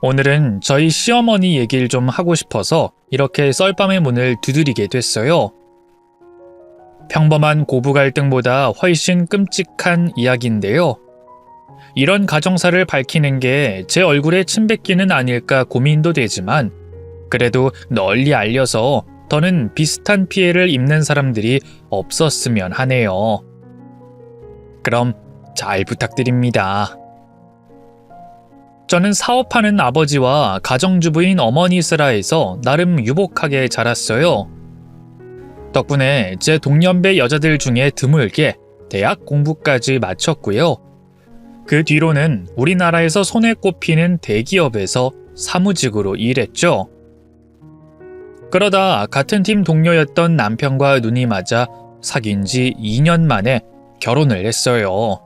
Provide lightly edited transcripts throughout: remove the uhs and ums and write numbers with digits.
오늘은 저희 시어머니 얘기를 좀 하고 싶어서 이렇게 썰밤의 문을 두드리게 됐어요. 평범한 고부 갈등보다 훨씬 끔찍한 이야기인데요. 이런 가정사를 밝히는 게 제 얼굴에 침 뱉기는 아닐까 고민도 되지만 그래도 널리 알려서 더는 비슷한 피해를 입는 사람들이 없었으면 하네요. 그럼 잘 부탁드립니다. 저는 사업하는 아버지와 가정주부인 어머니 슬하에서 나름 유복하게 자랐어요. 덕분에 제 동년배 여자들 중에 드물게 대학 공부까지 마쳤고요. 그 뒤로는 우리나라에서 손에 꼽히는 대기업에서 사무직으로 일했죠. 그러다 같은 팀 동료였던 남편과 눈이 맞아 사귄 지 2년 만에 결혼을 했어요.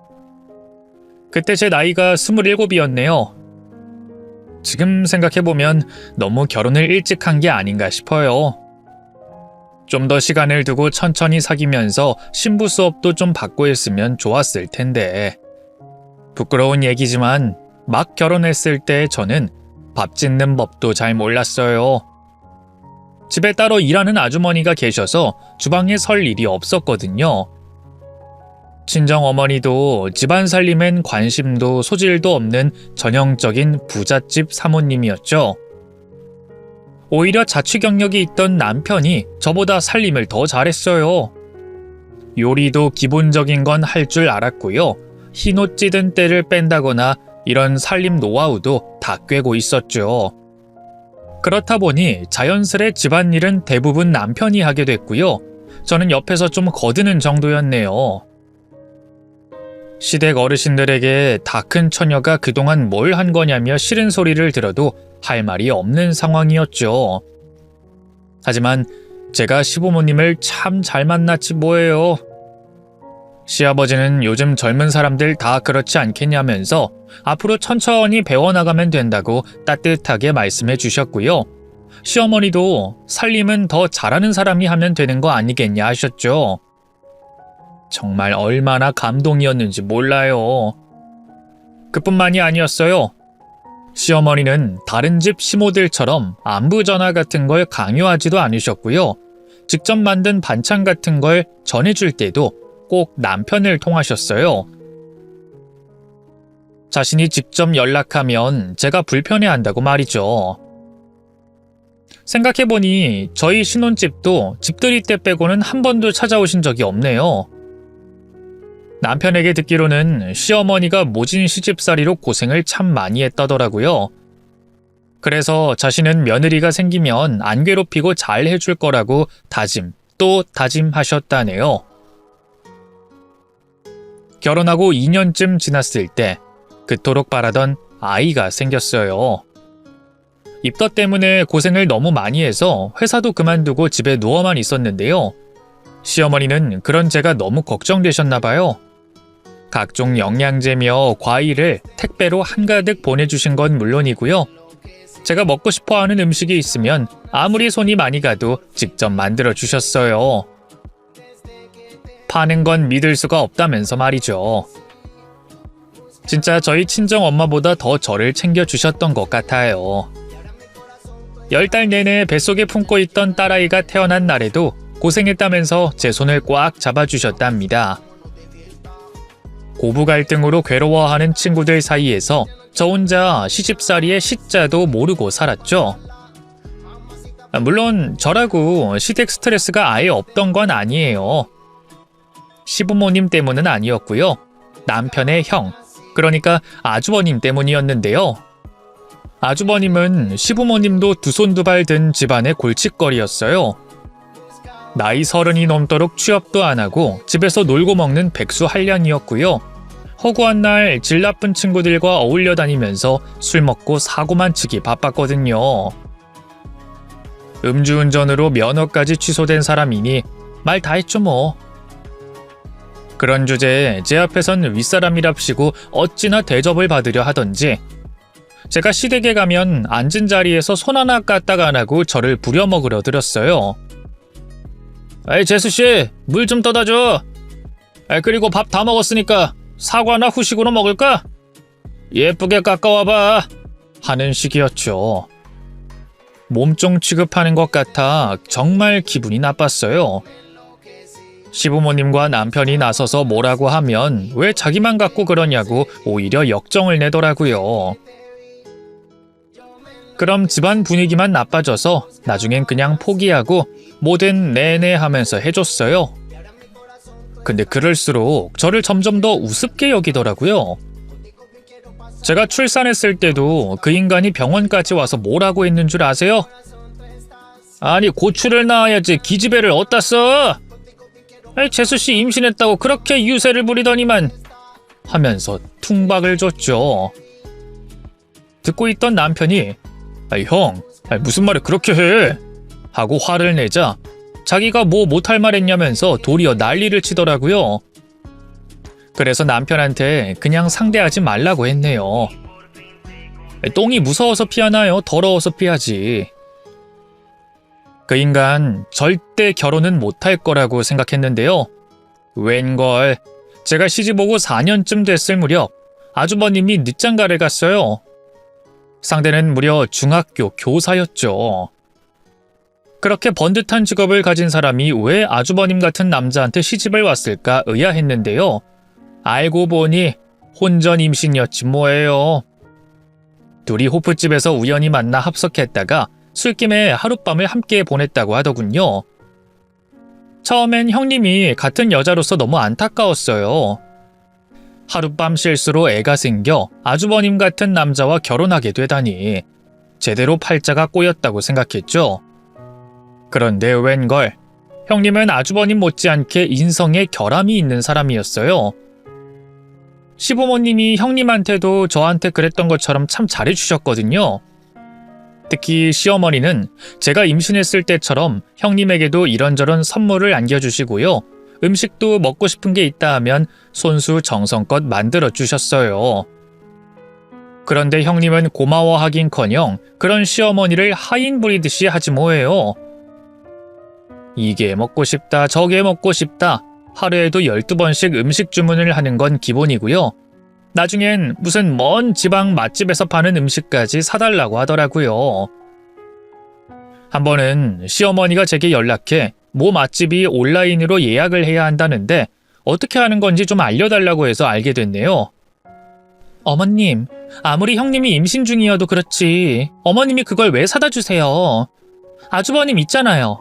그때 제 나이가 27이었네요. 지금 생각해보면 너무 결혼을 일찍 한 게 아닌가 싶어요. 좀 더 시간을 두고 천천히 사귀면서 신부 수업도 좀 받고 했으면 좋았을 텐데. 부끄러운 얘기지만 막 결혼했을 때 저는 밥 짓는 법도 잘 몰랐어요. 집에 따로 일하는 아주머니가 계셔서 주방에 설 일이 없었거든요. 친정어머니도 집안 살림엔 관심도 소질도 없는 전형적인 부잣집 사모님이었죠. 오히려 자취 경력이 있던 남편이 저보다 살림을 더 잘했어요. 요리도 기본적인 건 할 줄 알았고요. 흰옷 찌든 때를 뺀다거나 이런 살림 노하우도 다 꿰고 있었죠. 그렇다 보니 자연스레 집안일은 대부분 남편이 하게 됐고요. 저는 옆에서 좀 거드는 정도였네요. 시댁 어르신들에게 다 큰 처녀가 그동안 뭘 한 거냐며 싫은 소리를 들어도 할 말이 없는 상황이었죠. 하지만 제가 시부모님을 참 잘 만났지 뭐예요. 시아버지는 요즘 젊은 사람들 다 그렇지 않겠냐면서 앞으로 천천히 배워나가면 된다고 따뜻하게 말씀해 주셨고요. 시어머니도 살림은 더 잘하는 사람이 하면 되는 거 아니겠냐 하셨죠. 정말 얼마나 감동이었는지 몰라요. 그뿐만이 아니었어요. 시어머니는 다른 집 시모들처럼 안부 전화 같은 걸 강요하지도 않으셨고요. 직접 만든 반찬 같은 걸 전해줄 때도 꼭 남편을 통하셨어요. 자신이 직접 연락하면 제가 불편해한다고 말이죠. 생각해보니 저희 신혼집도 집들이 때 빼고는 한 번도 찾아오신 적이 없네요. 남편에게 듣기로는 시어머니가 모진 시집살이로 고생을 참 많이 했다더라고요. 그래서 자신은 며느리가 생기면 안 괴롭히고 잘 해줄 거라고 다짐 또 다짐하셨다네요. 결혼하고 2년쯤 지났을 때 그토록 바라던 아이가 생겼어요. 입덧 때문에 고생을 너무 많이 해서 회사도 그만두고 집에 누워만 있었는데요. 시어머니는 그런 제가 너무 걱정되셨나 봐요. 각종 영양제며 과일을 택배로 한가득 보내주신 건 물론이고요. 제가 먹고 싶어하는 음식이 있으면 아무리 손이 많이 가도 직접 만들어 주셨어요. 파는 건 믿을 수가 없다면서 말이죠. 진짜 저희 친정 엄마보다 더 저를 챙겨주셨던 것 같아요. 10달 내내 뱃속에 품고 있던 딸아이가 태어난 날에도 고생했다면서 제 손을 꽉 잡아주셨답니다. 고부 갈등으로 괴로워하는 친구들 사이에서 저 혼자 시집살이의 시자도 모르고 살았죠. 물론 저라고 시댁 스트레스가 아예 없던 건 아니에요. 시부모님 때문은 아니었고요. 남편의 형, 그러니까 아주버님 때문이었는데요. 아주버님은 시부모님도 두 손 두 발 든 집안의 골칫거리였어요. 나이 30이 넘도록 취업도 안 하고 집에서 놀고 먹는 백수 한량이었고요. 허구한 날 질 나쁜 친구들과 어울려 다니면서 술 먹고 사고만 치기 바빴거든요. 음주운전으로 면허까지 취소된 사람이니 말 다 했죠 뭐. 그런 주제에 제 앞에선 윗사람이랍시고 어찌나 대접을 받으려 하던지 제가 시댁에 가면 앉은 자리에서 손 하나 까딱 안 하고 저를 부려먹으려 들었어요. 에이 재수씨 물 좀 떠다 줘. 그리고 밥 다 먹었으니까 사과나 후식으로 먹을까? 예쁘게 깎아와봐. 하는 식이었죠. 몸종 취급하는 것 같아 정말 기분이 나빴어요. 시부모님과 남편이 나서서 뭐라고 하면 왜 자기만 갖고 그러냐고 오히려 역정을 내더라고요. 그럼 집안 분위기만 나빠져서 나중엔 그냥 포기하고 뭐든 네네 하면서 해줬어요. 근데 그럴수록 저를 점점 더 우습게 여기더라고요. 제가 출산했을 때도 그 인간이 병원까지 와서 뭐라고 했는 줄 아세요? 아니 고추를 낳아야지 기집애를 어디다 써? 재수씨 임신했다고 그렇게 유세를 부리더니만 하면서 퉁박을 줬죠. 듣고 있던 남편이 형, 무슨 말을 그렇게 해? 하고 화를 내자 자기가 뭐 못할 말 했냐면서 도리어 난리를 치더라고요. 그래서 남편한테 그냥 상대하지 말라고 했네요. 똥이 무서워서 피하나요? 더러워서 피하지. 그 인간 절대 결혼은 못할 거라고 생각했는데요. 웬걸, 제가 시집 오고 4년쯤 됐을 무렵 아주버님이 늦장가를 갔어요. 상대는 무려 중학교 교사였죠. 그렇게 번듯한 직업을 가진 사람이 왜 아주버님 같은 남자한테 시집을 왔을까 의아했는데요. 알고 보니 혼전 임신이었지 뭐예요. 둘이 호프집에서 우연히 만나 합석했다가 술김에 하룻밤을 함께 보냈다고 하더군요. 처음엔 형님이 같은 여자로서 너무 안타까웠어요. 하룻밤 실수로 애가 생겨 아주버님 같은 남자와 결혼하게 되다니 제대로 팔자가 꼬였다고 생각했죠. 그런데 웬걸, 형님은 아주버님 못지않게 인성에 결함이 있는 사람이었어요. 시부모님이 형님한테도 저한테 그랬던 것처럼 참 잘해주셨거든요. 특히 시어머니는 제가 임신했을 때처럼 형님에게도 이런저런 선물을 안겨주시고요. 음식도 먹고 싶은 게 있다 하면 손수 정성껏 만들어주셨어요. 그런데 형님은 고마워하긴커녕 그런 시어머니를 하인 부리듯이 하지 뭐예요. 이게 먹고 싶다 저게 먹고 싶다 하루에도 12번씩 음식 주문을 하는 건 기본이고요. 나중엔 무슨 먼 지방 맛집에서 파는 음식까지 사달라고 하더라고요. 한 번은 시어머니가 제게 연락해 모 맛집이 온라인으로 예약을 해야 한다는데 어떻게 하는 건지 좀 알려달라고 해서 알게 됐네요. 어머님, 아무리 형님이 임신 중이어도 그렇지 어머님이 그걸 왜 사다 주세요? 아주버님 있잖아요.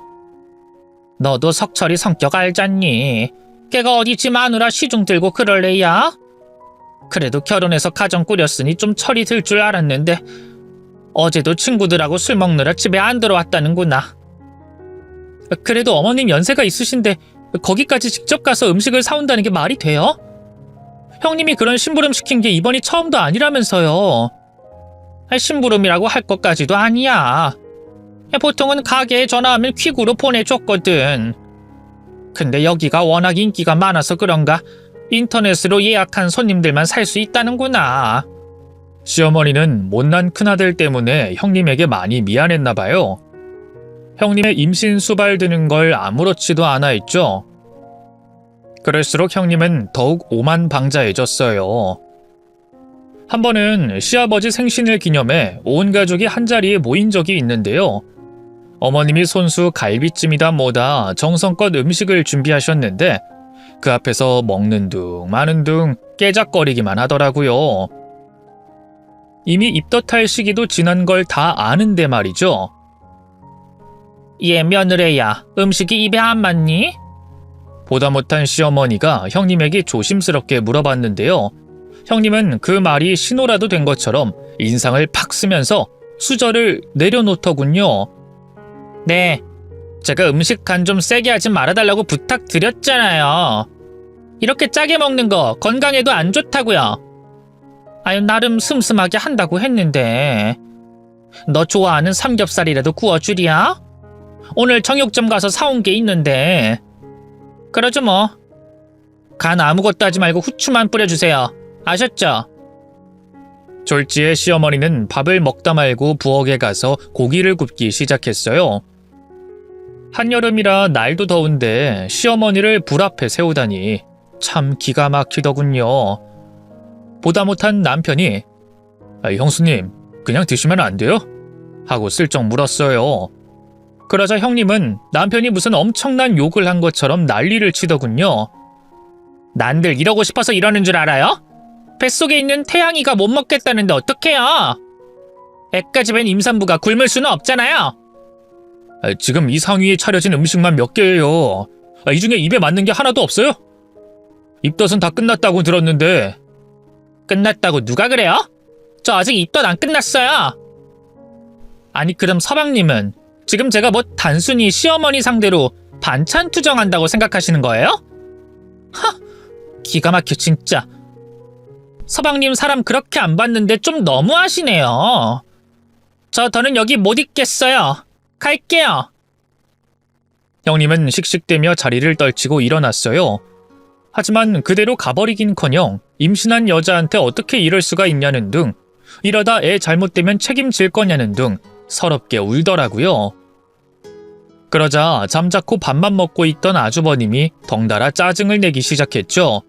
너도 석철이 성격 알잖니? 걔가 어디 지 마누라 시중 들고 그럴래야? 그래도 결혼해서 가정 꾸렸으니 좀 철이 들 줄 알았는데 어제도 친구들하고 술 먹느라 집에 안 들어왔다는구나. 그래도 어머님 연세가 있으신데 거기까지 직접 가서 음식을 사온다는 게 말이 돼요? 형님이 그런 심부름 시킨 게 이번이 처음도 아니라면서요. 심부름이라고 할 것까지도 아니야. 보통은 가게에 전화하면 퀵으로 보내줬거든. 근데 여기가 워낙 인기가 많아서 그런가 인터넷으로 예약한 손님들만 살 수 있다는구나. 시어머니는 못난 큰아들 때문에 형님에게 많이 미안했나 봐요. 형님의 임신 수발 드는 걸 아무렇지도 않아 했죠. 그럴수록 형님은 더욱 오만방자해졌어요. 한 번은 시아버지 생신을 기념해 온 가족이 한자리에 모인 적이 있는데요. 어머님이 손수 갈비찜이다 뭐다 정성껏 음식을 준비하셨는데 그 앞에서 먹는 둥 마는 둥 깨작거리기만 하더라고요. 이미 입덧할 시기도 지난 걸 다 아는데 말이죠. 얘 며느리야, 음식이 입에 안 맞니? 보다 못한 시어머니가 형님에게 조심스럽게 물어봤는데요. 형님은 그 말이 신호라도 된 것처럼 인상을 팍 쓰면서 수저를 내려놓더군요. 네, 제가 음식 간 좀 세게 하지 말아달라고 부탁드렸잖아요. 이렇게 짜게 먹는 거 건강에도 안 좋다고요. 아유, 나름 슴슴하게 한다고 했는데 너 좋아하는 삼겹살이라도 구워주랴? 오늘 정육점 가서 사온 게 있는데 그러죠 뭐. 간 아무것도 하지 말고 후추만 뿌려주세요. 아셨죠? 졸지에 시어머니는 밥을 먹다 말고 부엌에 가서 고기를 굽기 시작했어요. 한여름이라 날도 더운데 시어머니를 불 앞에 세우다니 참 기가 막히더군요. 보다 못한 남편이 형수님, 그냥 드시면 안 돼요? 하고 슬쩍 물었어요. 그러자 형님은 남편이 무슨 엄청난 욕을 한 것처럼 난리를 치더군요. 난들 이러고 싶어서 이러는 줄 알아요? 뱃속에 있는 태양이가 못 먹겠다는데 어떡해요? 애까지 뵌 임산부가 굶을 수는 없잖아요. 지금 이 상위에 차려진 음식만 몇 개예요. 이 중에 입에 맞는 게 하나도 없어요? 입덧은 다 끝났다고 들었는데. 끝났다고 누가 그래요? 저 아직 입덧 안 끝났어요. 아니 그럼 서방님은 지금 제가 뭐 단순히 시어머니 상대로 반찬 투정한다고 생각하시는 거예요? 하! 기가 막혀 진짜. 서방님 사람 그렇게 안 봤는데 좀 너무하시네요. 저 더는 여기 못 있겠어요. 갈게요. 형님은 씩씩대며 자리를 떨치고 일어났어요. 하지만 그대로 가버리긴커녕 임신한 여자한테 어떻게 이럴 수가 있냐는 등, 이러다 애 잘못되면 책임질 거냐는 등 서럽게 울더라고요. 그러자 잠자코 밥만 먹고 있던 아주버님이 덩달아 짜증을 내기 시작했죠.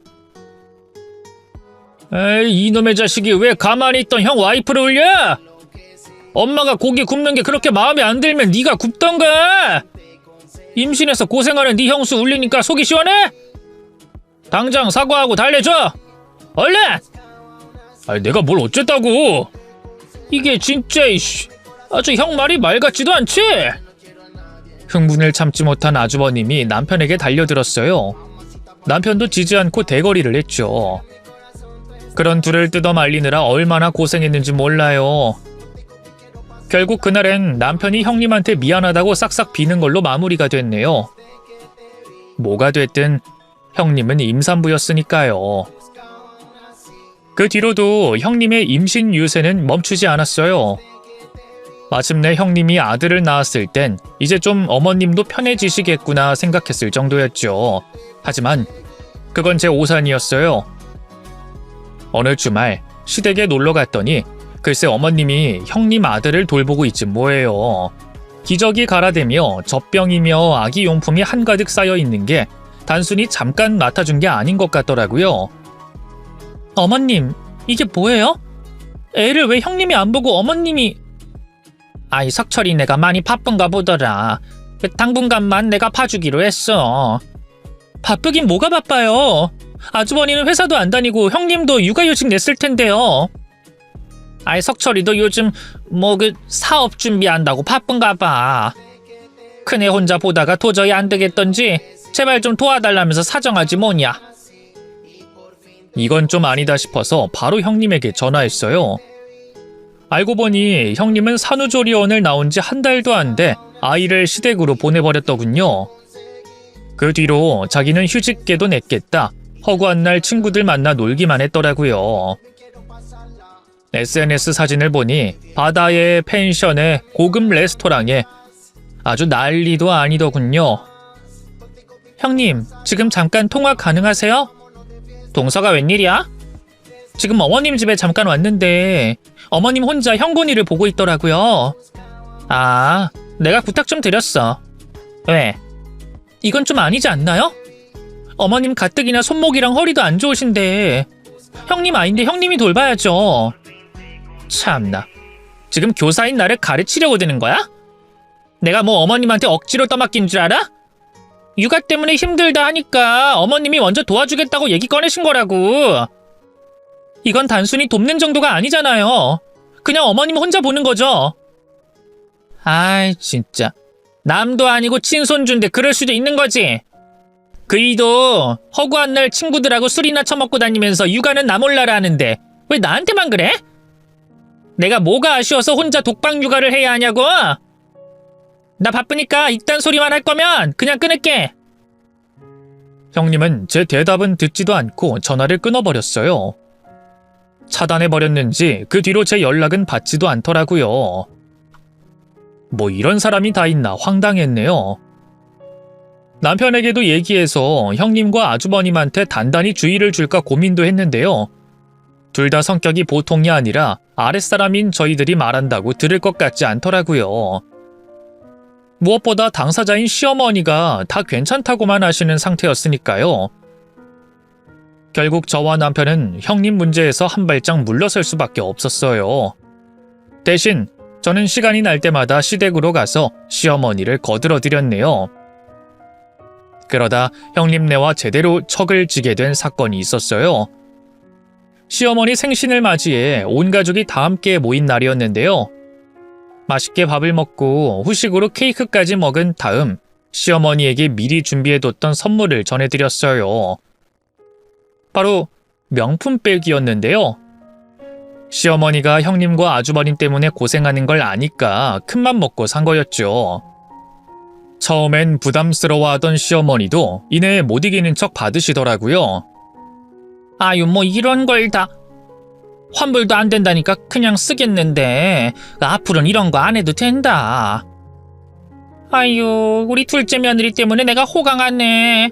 에이, 이놈의 자식이 왜 가만히 있던 형 와이프를 울려? 엄마가 고기 굽는 게 그렇게 마음에 안 들면 네가 굽던가. 임신해서 고생하는 네 형수 울리니까 속이 시원해? 당장 사과하고 달래줘. 얼른! 아니 내가 뭘 어쨌다고. 이게 진짜 아주 형 말이 말 같지도 않지? 흥분을 참지 못한 아주버님이 남편에게 달려들었어요. 남편도 지지 않고 대거리를 했죠. 그런 둘을 뜯어 말리느라 얼마나 고생했는지 몰라요. 결국 그날엔 남편이 형님한테 미안하다고 싹싹 비는 걸로 마무리가 됐네요. 뭐가 됐든 형님은 임산부였으니까요. 그 뒤로도 형님의 임신 유세는 멈추지 않았어요. 마침내 형님이 아들을 낳았을 땐 이제 좀 어머님도 편해지시겠구나 생각했을 정도였죠. 하지만 그건 제 오산이었어요. 어느 주말 시댁에 놀러 갔더니 글쎄 어머님이 형님 아들을 돌보고 있지 뭐예요. 기저귀 갈아대며 젖병이며 아기 용품이 한가득 쌓여 있는 게 단순히 잠깐 맡아준 게 아닌 것 같더라고요. 어머님, 이게 뭐예요? 애를 왜 형님이 안 보고 어머님이... 아이 석철이 내가 많이 바쁜가 보더라. 당분간만 내가 봐주기로 했어. 바쁘긴 뭐가 바빠요. 아주버니는 회사도 안 다니고 형님도 육아휴직 냈을 텐데요. 아이 석철이도 요즘 뭐 그 사업 준비한다고 바쁜가 봐. 큰애 혼자 보다가 도저히 안 되겠던지 제발 좀 도와달라면서 사정하지 뭐냐. 이건 좀 아니다 싶어서 바로 형님에게 전화했어요. 알고 보니 형님은 산후조리원을 나온 지 한 달도 안 돼 아이를 시댁으로 보내버렸더군요. 그 뒤로 자기는 휴직계도 냈겠다. 허구한 날 친구들 만나 놀기만 했더라고요. SNS 사진을 보니 바다에 펜션에 고급 레스토랑에 아주 난리도 아니더군요. 형님, 지금 잠깐 통화 가능하세요? 동서가 웬일이야? 지금 어머님 집에 잠깐 왔는데 어머님 혼자 형곤이를 보고 있더라고요. 아, 내가 부탁 좀 드렸어. 왜? 이건 좀 아니지 않나요? 어머님 가뜩이나 손목이랑 허리도 안 좋으신데 형님 아인데 형님이 돌봐야죠. 참나, 지금 교사인 나를 가르치려고 드는 거야? 내가 뭐 어머님한테 억지로 떠맡긴 줄 알아? 육아 때문에 힘들다 하니까 어머님이 먼저 도와주겠다고 얘기 꺼내신 거라고. 이건 단순히 돕는 정도가 아니잖아요. 그냥 어머님 혼자 보는 거죠. 아이 진짜, 남도 아니고 친손주인데 그럴 수도 있는 거지. 그이도 허구한 날 친구들하고 술이나 처먹고 다니면서 육아는 나 몰라라 하는데 왜 나한테만 그래? 내가 뭐가 아쉬워서 혼자 독방 육아를 해야 하냐고? 나 바쁘니까 이딴 소리만 할 거면 그냥 끊을게. 형님은 제 대답은 듣지도 않고 전화를 끊어버렸어요. 차단해버렸는지 그 뒤로 제 연락은 받지도 않더라고요. 뭐 이런 사람이 다 있나 황당했네요. 남편에게도 얘기해서 형님과 아주버님한테 단단히 주의를 줄까 고민도 했는데요. 둘 다 성격이 보통이 아니라 아랫사람인 저희들이 말한다고 들을 것 같지 않더라고요. 무엇보다 당사자인 시어머니가 다 괜찮다고만 하시는 상태였으니까요. 결국 저와 남편은 형님 문제에서 한 발짝 물러설 수밖에 없었어요. 대신 저는 시간이 날 때마다 시댁으로 가서 시어머니를 거들어드렸네요. 그러다 형님네와 제대로 척을 지게 된 사건이 있었어요. 시어머니 생신을 맞이해 온 가족이 다 함께 모인 날이었는데요. 맛있게 밥을 먹고 후식으로 케이크까지 먹은 다음 시어머니에게 미리 준비해뒀던 선물을 전해드렸어요. 바로 명품백이었는데요. 시어머니가 형님과 아주버님 때문에 고생하는 걸 아니까 큰맘 먹고 산 거였죠. 처음엔 부담스러워하던 시어머니도 이내 못 이기는 척 받으시더라고요. 아유, 뭐 이런 걸 다 환불도 안 된다니까 그냥 쓰겠는데 앞으로는 이런 거 안 해도 된다. 아유, 우리 둘째 며느리 때문에 내가 호강하네.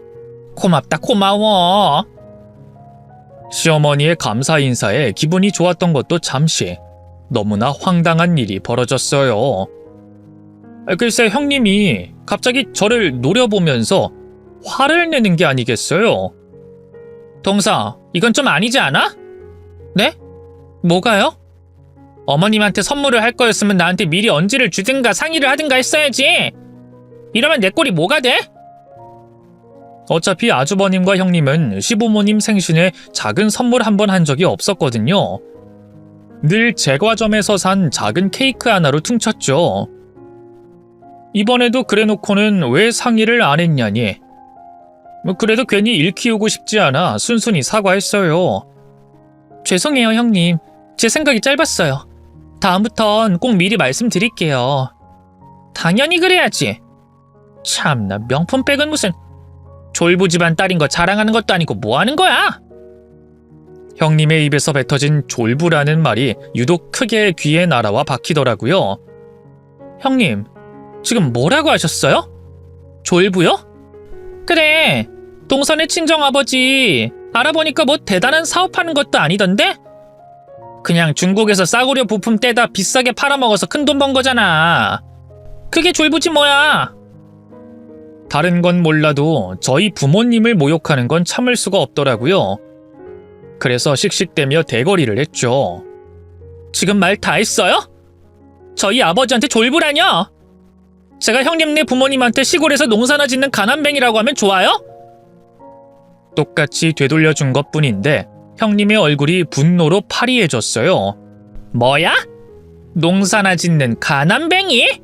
고맙다, 고마워. 시어머니의 감사 인사에 기분이 좋았던 것도 잠시, 너무나 황당한 일이 벌어졌어요. 글쎄 형님이 갑자기 저를 노려보면서 화를 내는 게 아니겠어요? 동서, 이건 좀 아니지 않아? 네? 뭐가요? 어머님한테 선물을 할 거였으면 나한테 미리 언지를 주든가 상의를 하든가 했어야지. 이러면 내 꼴이 뭐가 돼? 어차피 아주버님과 형님은 시부모님 생신에 작은 선물 한 번 한 적이 없었거든요. 늘 제과점에서 산 작은 케이크 하나로 퉁쳤죠. 이번에도 그래놓고는 왜 상의를 안 했냐니. 그래도 괜히 일 키우고 싶지 않아 순순히 사과했어요. 죄송해요 형님. 제 생각이 짧았어요. 다음부턴 꼭 미리 말씀드릴게요. 당연히 그래야지. 참나, 명품백은 무슨 졸부집안 딸인 거 자랑하는 것도 아니고 뭐 하는 거야? 형님의 입에서 뱉어진 졸부라는 말이 유독 크게 귀에 날아와 박히더라고요. 형님, 지금 뭐라고 하셨어요? 졸부요? 그래, 동선의 친정아버지 알아보니까 뭐 대단한 사업하는 것도 아니던데? 그냥 중국에서 싸구려 부품 떼다 비싸게 팔아먹어서 큰돈 번 거잖아. 그게 졸부지 뭐야. 다른 건 몰라도 저희 부모님을 모욕하는 건 참을 수가 없더라고요. 그래서 씩씩대며 대거리를 했죠. 지금 말 다 했어요? 저희 아버지한테 졸부라뇨? 제가 형님네 부모님한테 시골에서 농사나 짓는 가난뱅이라고 하면 좋아요? 똑같이 되돌려준 것뿐인데 형님의 얼굴이 분노로 파리해졌어요. 뭐야? 농사나 짓는 가난뱅이?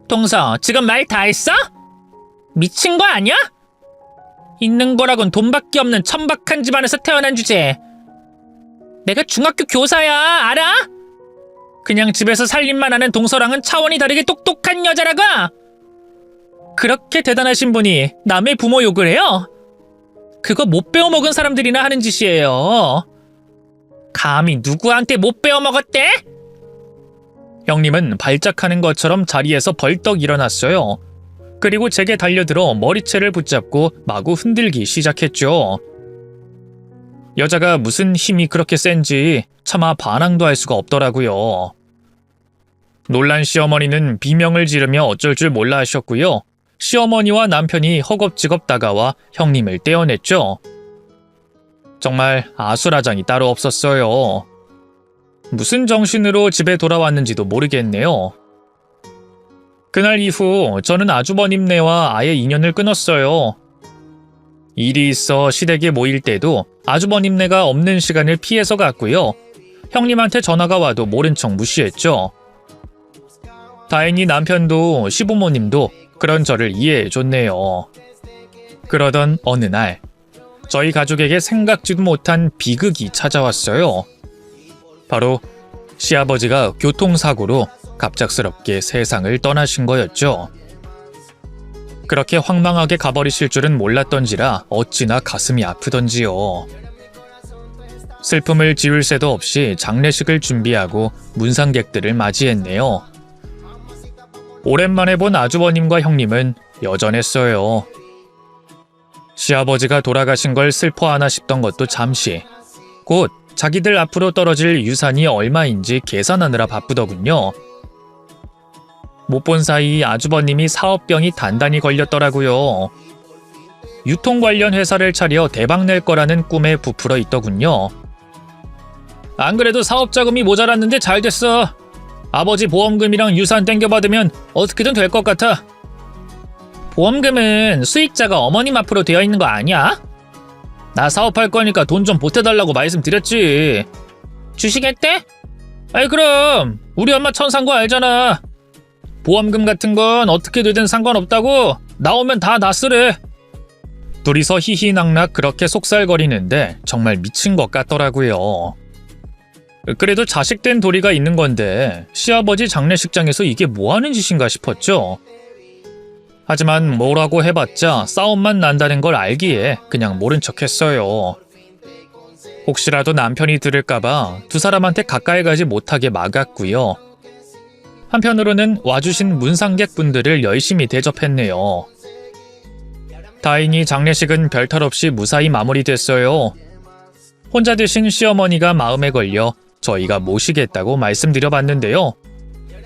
동서, 지금 말 다 했어? 미친 거 아니야? 있는 거라곤 돈밖에 없는 천박한 집안에서 태어난 주제. 내가 중학교 교사야, 알아? 그냥 집에서 살림만 하는 동서랑은 차원이 다르게 똑똑한 여자라고? 그렇게 대단하신 분이 남의 부모 욕을 해요? 그거 못 배워먹은 사람들이나 하는 짓이에요. 감히 누구한테 못 배워먹었대? 형님은 발작하는 것처럼 자리에서 벌떡 일어났어요. 그리고 제게 달려들어 머리채를 붙잡고 마구 흔들기 시작했죠. 여자가 무슨 힘이 그렇게 센지 차마 반항도 할 수가 없더라고요. 놀란 시어머니는 비명을 지르며 어쩔 줄 몰라 하셨고요. 시어머니와 남편이 허겁지겁 다가와 형님을 떼어냈죠. 정말 아수라장이 따로 없었어요. 무슨 정신으로 집에 돌아왔는지도 모르겠네요. 그날 이후 저는 아주버님네와 아예 인연을 끊었어요. 일이 있어 시댁에 모일 때도 아주버님네가 없는 시간을 피해서 갔고요. 형님한테 전화가 와도 모른 척 무시했죠. 다행히 남편도 시부모님도 그런 저를 이해해줬네요. 그러던 어느 날 저희 가족에게 생각지도 못한 비극이 찾아왔어요. 바로 시아버지가 교통사고로 갑작스럽게 세상을 떠나신 거였죠. 그렇게 황망하게 가버리실 줄은 몰랐던지라 어찌나 가슴이 아프던지요. 슬픔을 지울 새도 없이 장례식을 준비하고 문상객들을 맞이했네요. 오랜만에 본 아주버님과 형님은 여전했어요. 시아버지가 돌아가신 걸 슬퍼하나 싶던 것도 잠시, 곧 자기들 앞으로 떨어질 유산이 얼마인지 계산하느라 바쁘더군요. 못 본 사이 아주버님이 사업병이 단단히 걸렸더라고요. 유통 관련 회사를 차려 대박 낼 거라는 꿈에 부풀어 있더군요. 안 그래도 사업 자금이 모자랐는데 잘 됐어. 아버지 보험금이랑 유산 땡겨받으면 어떻게든 될 것 같아. 보험금은 수익자가 어머님 앞으로 되어 있는 거 아니야? 나 사업할 거니까 돈 좀 보태달라고 말씀드렸지. 주시겠대? 아이 그럼 우리 엄마 천사인 거 알잖아. 보험금 같은 건 어떻게 되든 상관없다고. 나오면 다 나 쓰래. 둘이서 희희낙낙 그렇게 속살거리는데 정말 미친 것 같더라고요. 그래도 자식된 도리가 있는 건데 시아버지 장례식장에서 이게 뭐하는 짓인가 싶었죠. 하지만 뭐라고 해봤자 싸움만 난다는 걸 알기에 그냥 모른 척했어요. 혹시라도 남편이 들을까봐 두 사람한테 가까이 가지 못하게 막았고요. 한편으로는 와주신 문상객분들을 열심히 대접했네요. 다행히 장례식은 별탈 없이 무사히 마무리됐어요. 혼자 되신 시어머니가 마음에 걸려 저희가 모시겠다고 말씀드려봤는데요.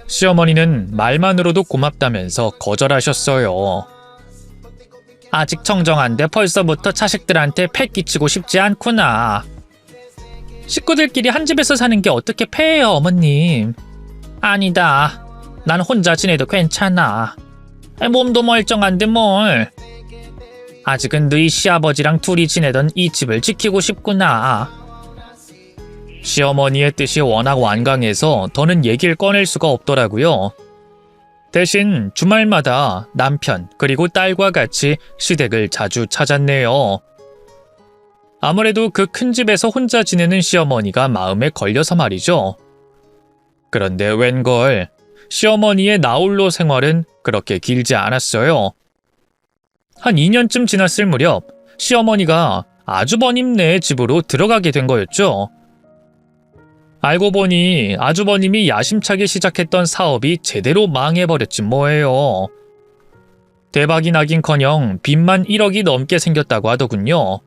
시어머니는 말만으로도 고맙다면서 거절하셨어요. 아직 청정한데 벌써부터 자식들한테 패 끼치고 싶지 않구나. 식구들끼리 한 집에서 사는 게 어떻게 패예요, 어머님. 아니다. 난 혼자 지내도 괜찮아. 몸도 멀쩡한데 뭘. 아직은 너희 시아버지랑 둘이 지내던 이 집을 지키고 싶구나. 시어머니의 뜻이 워낙 완강해서 더는 얘기를 꺼낼 수가 없더라고요. 대신 주말마다 남편 그리고 딸과 같이 시댁을 자주 찾았네요. 아무래도 그 큰 집에서 혼자 지내는 시어머니가 마음에 걸려서 말이죠. 그런데 웬걸 시어머니의 나홀로 생활은 그렇게 길지 않았어요. 한 2년쯤 지났을 무렵 시어머니가 아주버님네 집으로 들어가게 된 거였죠. 알고 보니 아주버님이 야심차게 시작했던 사업이 제대로 망해버렸지 뭐예요. 대박이 나긴커녕 빚만 1억이 넘게 생겼다고 하더군요.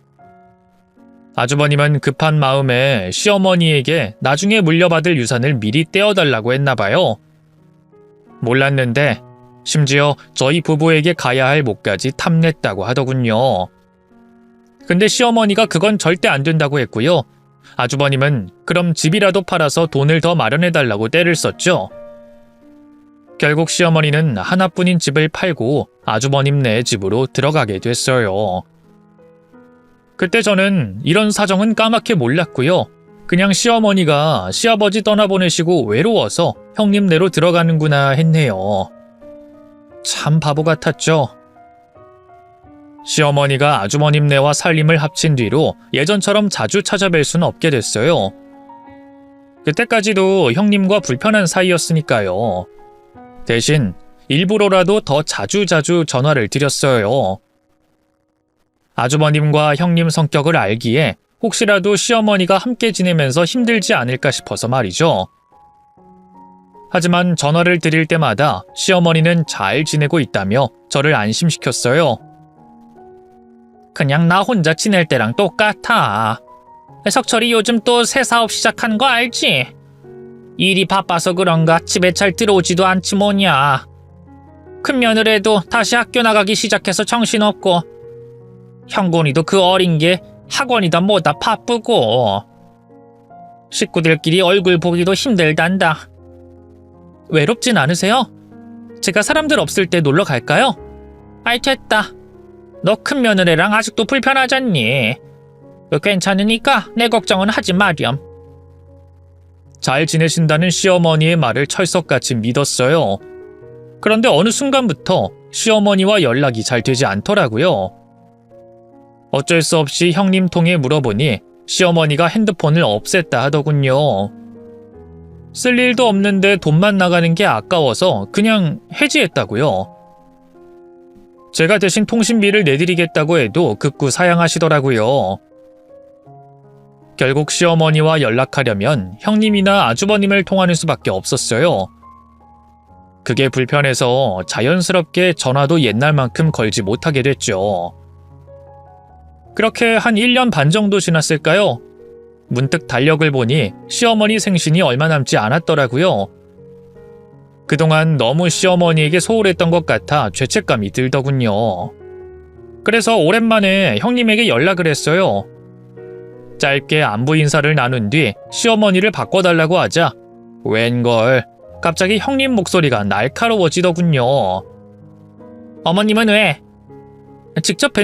아주버님은 급한 마음에 시어머니에게 나중에 물려받을 유산을 미리 떼어달라고 했나봐요. 몰랐는데 심지어 저희 부부에게 가야 할 몫까지 탐냈다고 하더군요. 근데 시어머니가 그건 절대 안 된다고 했고요. 아주버님은 그럼 집이라도 팔아서 돈을 더 마련해달라고 떼를 썼죠. 결국 시어머니는 하나뿐인 집을 팔고 아주버님네 집으로 들어가게 됐어요. 그때 저는 이런 사정은 까맣게 몰랐고요. 그냥 시어머니가 시아버지 떠나보내시고 외로워서 형님네로 들어가는구나 했네요. 참 바보 같았죠. 시어머니가 아주버님네와 살림을 합친 뒤로 예전처럼 자주 찾아뵐 수는 없게 됐어요. 그때까지도 형님과 불편한 사이였으니까요. 대신 일부러라도 더 자주자주 전화를 드렸어요. 아주버님과 형님 성격을 알기에 혹시라도 시어머니가 함께 지내면서 힘들지 않을까 싶어서 말이죠. 하지만 전화를 드릴 때마다 시어머니는 잘 지내고 있다며 저를 안심시켰어요. 그냥 나 혼자 지낼 때랑 똑같아. 석철이 요즘 또 새 사업 시작한 거 알지? 일이 바빠서 그런가 집에 잘 들어오지도 않지 뭐냐. 큰 며느리도 다시 학교 나가기 시작해서 정신없고 형곤이도 그 어린 게 학원이다 뭐다 바쁘고 식구들끼리 얼굴 보기도 힘들단다. 외롭진 않으세요? 제가 사람들 없을 때 놀러 갈까요? 아이 됐다. 너 큰 며느리랑 아직도 불편하잖니. 괜찮으니까 내 걱정은 하지 마렴. 잘 지내신다는 시어머니의 말을 철석같이 믿었어요. 그런데 어느 순간부터 시어머니와 연락이 잘 되지 않더라고요. 어쩔 수 없이 형님 통해 물어보니 시어머니가 핸드폰을 없앴다 하더군요. 쓸 일도 없는데 돈만 나가는 게 아까워서 그냥 해지했다고요. 제가 대신 통신비를 내드리겠다고 해도 극구 사양하시더라고요. 결국 시어머니와 연락하려면 형님이나 아주버님을 통하는 수밖에 없었어요. 그게 불편해서 자연스럽게 전화도 옛날만큼 걸지 못하게 됐죠. 그렇게 한 1년 반 정도 지났을까요? 문득 달력을 보니 시어머니 생신이 얼마 남지 않았더라고요. 그동안 너무 시어머니에게 소홀했던 것 같아 죄책감이 들더군요. 그래서 오랜만에 형님에게 연락을 했어요. 짧게 안부 인사를 나눈 뒤 시어머니를 바꿔달라고 하자 웬걸 갑자기 형님 목소리가 날카로워지더군요. 어머님은 왜? 직접 뵌